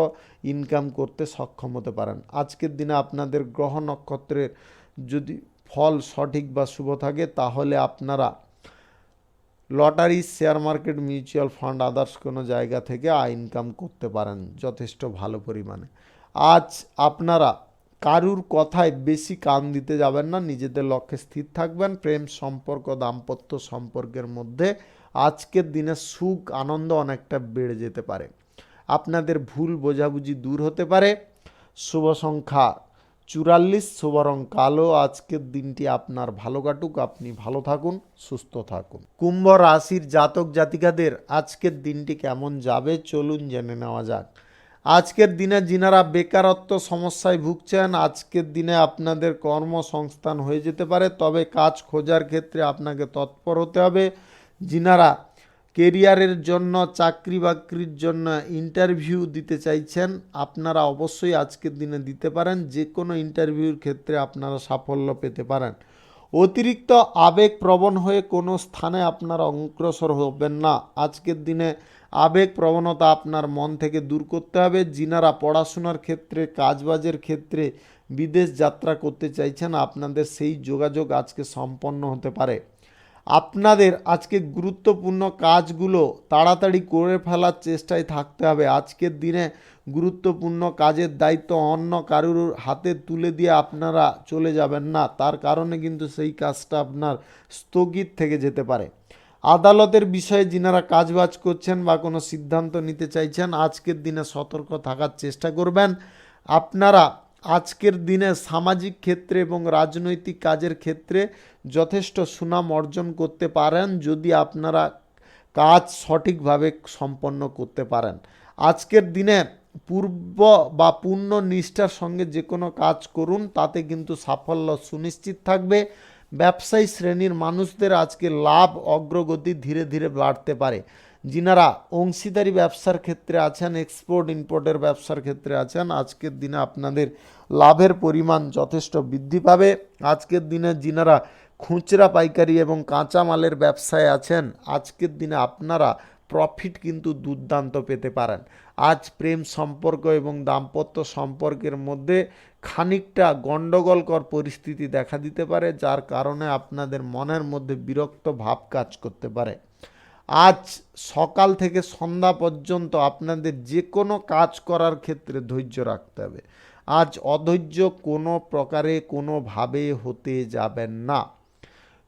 S1: ইনকাম করতে সক্ষম হতে পারেন। আজকের দিনে আপনাদের গ্রহ নক্ষত্রের যদি ফল সঠিক বা শুভ থাকে তাহলে আপনারা lottery, share market, mutual fund, others কোনো জায়গা থেকে আয় ইনকাম করতে পারেন যথেষ্ট ভালো পরিমাণে। আজ আপনারা কারুর কথায় বেশি কান দিতে যাবেন না, নিজেদের লক্ষ্যে স্থির থাকবেন। প্রেম সম্পর্ক, দাম্পত্য সম্পর্কের মধ্যে আজকের দিনে সুখ আনন্দ অনেকটা বেড়ে যেতে পারে। আপনাদের ভুল বোঝাবুঝি দূর হতে পারে। শুভ সংখ্যা 44, শুভ রং কালো। আজকের দিনটি আপনার ভালো কাটুক, আপনি ভালো থাকুন, সুস্থ থাকুন। কুম্ভ রাশির জাতক জাতিকাদের আজকের দিনটি কেমন যাবে চলুন জেনে নেওয়া যাক। আজকের দিনে যিনারা বেকারত্ব সমস্যায় ভুগছেন, আজকের দিনে আপনাদের কর্মসংস্থান হয়ে যেতে পারে, তবে কাজ খোঁজার ক্ষেত্রে আপনাকে তৎপর হতে হবে। যিনারা কেরিয়ারের জন্য, চাকরি বাকরির জন্য ইন্টারভিউ দিতে চাইছেন, আপনারা অবশ্যই আজকের দিনে দিতে পারেন। যে কোনো ইন্টারভিউর ক্ষেত্রে আপনারা সাফল্য পেতে পারেন। অতিরিক্ত আবেগপ্রবণ হয়ে কোনো স্থানে আপনারা অগ্রসর হবেন না। আজকের দিনে আবেগ প্রবণতা আপনার মন থেকে দূর করতে হবে। যিনারা পড়াশোনার ক্ষেত্রে, কাজবাজের ক্ষেত্রে বিদেশ যাত্রা করতে চাইছেন, আপনাদের সেই যোগাযোগ আজকে সম্পন্ন হতে পারে। আপনাদের আজকে গুরুত্বপূর্ণ কাজগুলো তাড়াতাড়ি করে ফেলার চেষ্টায় থাকতে হবে। আজকের দিনে গুরুত্বপূর্ণ কাজের দায়িত্ব অন্য কারুর হাতে তুলে দিয়ে আপনারা চলে যাবেন না, তার কারণে কিন্তু সেই কাজটা আপনার স্থগিত থেকে যেতে পারে। আদালতের বিষয়ে যিনারা কাজবাজ করছেন বা কোনো সিদ্ধান্ত নিতে চাইছেন, আজকের দিনে সতর্ক থাকার চেষ্টা করবেন। আপনারা আজকের দিনে সামাজিক ক্ষেত্রে এবং রাজনৈতিক কাজের ক্ষেত্রে যথেষ্ট সুনাম অর্জন করতে পারেন যদি আপনারা কাজ সঠিকভাবে সম্পন্ন করতে পারেন। আজকের দিনে পূর্ব বা পূর্ণ নিষ্ঠার সঙ্গে যে কোনো কাজ করুন, তাতে কিন্তু সাফল্য সুনিশ্চিত থাকবে। ব্যবসায়ী শ্রেণীর মানুষদের আজকে লাভ অগ্রগতি ধীরে ধীরে বাড়তে পারে। যিনারা অংশীদারি ব্যবসার ক্ষেত্রে আছেন, এক্সপোর্ট ইম্পোর্টের ব্যবসার ক্ষেত্রে আছেন, আজকের দিনে আপনাদের লাভের পরিমাণ যথেষ্ট বৃদ্ধি পাবে। আজকের দিনে যিনারা খুচরা পাইকারি এবং কাঁচামালের ব্যবসায় আছেন, আজকের দিনে আপনারা প্রফিট কিন্তু দুর্দান্ত পেতে পারেন। আজ প্রেম সম্পর্ক এবং দাম্পত্য সম্পর্কের মধ্যে খানিকটা গণ্ডগোলকর পরিস্থিতি দেখা দিতে পারে, যার কারণে আপনাদের মনের মধ্যে বিরক্ত ভাব কাজ করতে পারে। আজ সকাল থেকে সন্ধ্যা পর্যন্ত আপনাদের যে কোনো কাজ করার ক্ষেত্রে ধৈর্য রাখতে হবে। আজ অধৈর্য কোনো প্রকারে কোনোভাবে হতে যাবেন না।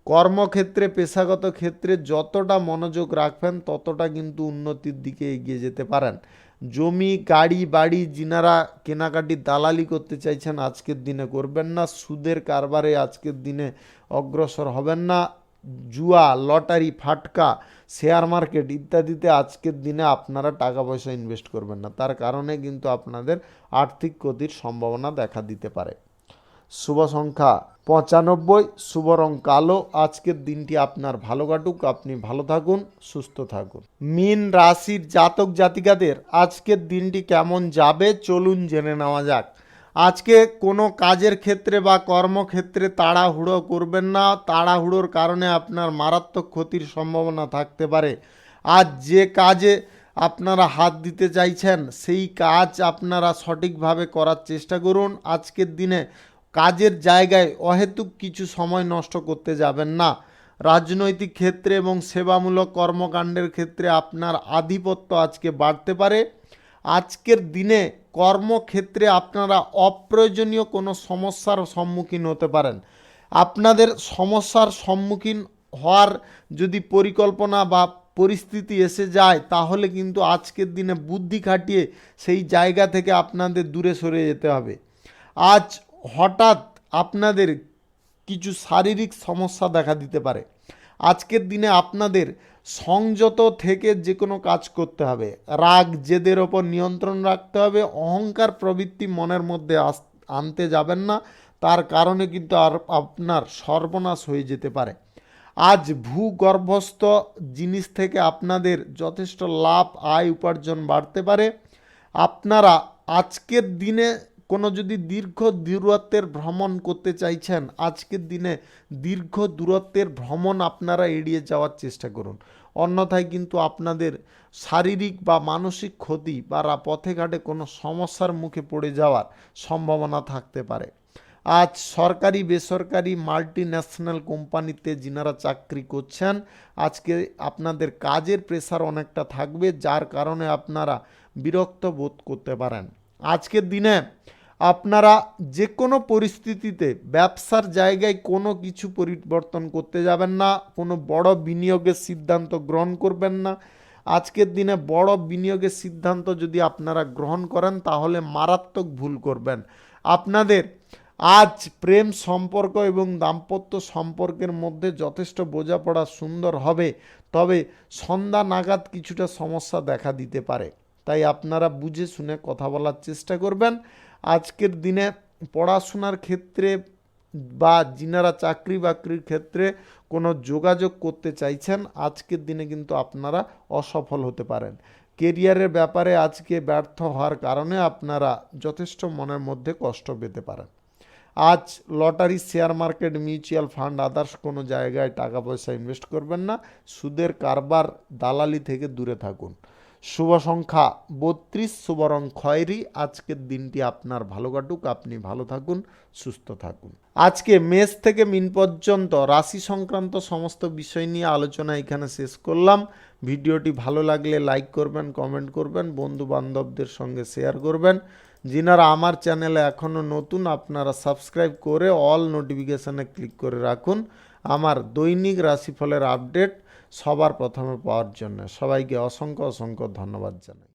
S1: কর্মক্ষেত্রে, পেশাগত ক্ষেত্রে যতটা মনোযোগ রাখবেন ততটা কিন্তু উন্নতির দিকে এগিয়ে যেতে পারেন। জমি, গাড়ি, বাড়ি যিনারা কেনাকাটি, দালালি করতে চাইছেন, আজকের দিনে করবেন না। সুদের কারবারে আজকের দিনে অগ্রসর হবেন না। জুয়া, লটারি, ফাটকা, শেয়ার মার্কেট ইত্যাদিতে আজকের দিনে আপনারা টাকা পয়সা ইনভেস্ট করবেন না, তার কারণে কিন্তু আপনাদের আর্থিক ক্ষতির সম্ভাবনা দেখা দিতে পারে। শুভ সংখ্যা 95, শুভ রং কালো। আজকের দিনটি আপনার ভালো কাটুক, আপনি ভালো থাকুন, সুস্থ থাকুন। মীন রাশির জাতক জাতিকাদের আজকের দিনটি কেমন যাবে চলুন জেনে নেওয়া যাক। আজকে কোনো কাজের ক্ষেত্রে বা কর্মক্ষেত্রে তাড়াহুড়ো করবেন না। তাড়াহুড়োর কারণে আপনার মারাত্মক ক্ষতির সম্ভাবনা থাকতে পারে। আজ যে কাজে আপনারা হাত দিতে চাইছেন, সেই কাজ আপনারা সঠিকভাবে করার চেষ্টা করুন। আজকের দিনে কাজের জায়গায় অহেতুক কিছু সময় নষ্ট করতে যাবেন না। রাজনৈতিক ক্ষেত্রে এবং সেবামূলক কর্মকাণ্ডের ক্ষেত্রে আপনার আধিপত্য আজকে বাড়তে পারে। আজকের দিনে কর্মক্ষেত্রে আপনারা অপ্রয়োজনীয় কোনো সমস্যার সম্মুখীন হতে পারেন। আপনাদের সমস্যার সম্মুখীন হওয়ার যদি পরিকল্পনা বা পরিস্থিতি এসে যায়, তাহলে কিন্তু আজকের দিনে বুদ্ধি খাটিয়ে সেই জায়গা থেকে আপনাদের দূরে সরে যেতে হবে। আজ হঠাৎ আপনাদের কিছু শারীরিক সমস্যা দেখা দিতে পারে। আজকের দিনে আপনাদের সংযত থেকে যে কোনো কাজ করতে হবে। রাগ, জেদের ওপর নিয়ন্ত্রণ রাখতে হবে। অহংকার প্রবৃত্তি মনের মধ্যে আনতে যাবেন না, তার কারণে কিন্তু আর আপনার সর্বনাশ হয়ে যেতে পারে। আজ ভূগর্ভস্থ জিনিস থেকে আপনাদের যথেষ্ট লাভ, আয়, উপার্জন বাড়তে পারে। আপনারা আজকের দিনে কোনো যদি দীর্ঘ দূরত্বের ভ্রমণ করতে চাইছেন, আজকের দিনে দীর্ঘ দূরত্বের ভ্রমণ আপনারা এড়িয়ে যাওয়ার চেষ্টা করুন। অন্যথায় কিন্তু আপনাদের শারীরিক বা মানসিক ক্ষতি বা পথে ঘাটে কোনো সমস্যার মুখে পড়ে যাওয়ার সম্ভাবনা থাকতে পারে। আজ সরকারি, বেসরকারি, মাল্টি ন্যাশনাল কোম্পানিতে যিনারা চাকরি করছেন, আজকে আপনাদের কাজের প্রেশার অনেকটা থাকবে, যার কারণে আপনারা বিরক্ত বোধ করতে পারেন। আজকের দিনে আপনারা যে কোনো পরিস্থিতিতে ব্যবসার জায়গায় কোনো কিছু পরিবর্তন করতে যাবেন না। কোনো বড় বিনিয়োগের সিদ্ধান্ত গ্রহণ করবেন না। আজকের দিনে বড় বিনিয়োগের সিদ্ধান্ত যদি আপনারা গ্রহণ করেন তাহলে মারাত্মক ভুল করবেন। আপনাদের আজ প্রেম সম্পর্ক এবং দাম্পত্য সম্পর্কের মধ্যে যথেষ্ট বোঝাপড়া সুন্দর হবে, তবে সন্ধ্যা নাগাদ কিছুটা সমস্যা দেখা দিতে পারে, তাই আপনারা বুঝে শুনে কথা বলার চেষ্টা করবেন। আজকের দিনে পড়াশোনার ক্ষেত্রে বা যিনারা চাকরি বাকরির ক্ষেত্রে কোনো যোগাযোগ করতে চাইছেন, আজকের দিনে কিন্তু আপনারা অসফল হতে পারেন। কেরিয়ারের ব্যাপারে আজকে ব্যর্থ হওয়ার কারণে আপনারা যথেষ্ট মনের মধ্যে কষ্ট পেতে পারেন। আজ lottery, share market, mutual fund, others কোনো জায়গায় টাকা পয়সা ইনভেস্ট করবেন না। সুদের কারবার, দালালি থেকে দূরে থাকুন। শুভ সংখ্যা 32, শুভ রং খয়েরি। আজকের দিনটি আপনার ভালো কাটুক, আপনি ভালো থাকুন, সুস্থ থাকুন। আজকে মেষ থেকে মিন পর্যন্ত রাশি সংক্রান্ত সমস্ত বিষয় নিয়ে আলোচনা এখানে শেষ করলাম। ভিডিওটি ভালো লাগলে লাইক করবেন, কমেন্ট করবেন, বন্ধু বান্ধবদের সঙ্গে শেয়ার করবেন। যিনারা আমার চ্যানেলে এখনও নতুন, আপনারা সাবস্ক্রাইব করে অল নোটিফিকেশানে ক্লিক করে রাখুন আমার দৈনিক রাশিফলের আপডেট সবার প্রথমে পাওয়ার জন্য। সবাইকে অসংখ্য অসংখ্য ধন্যবাদ জানাই।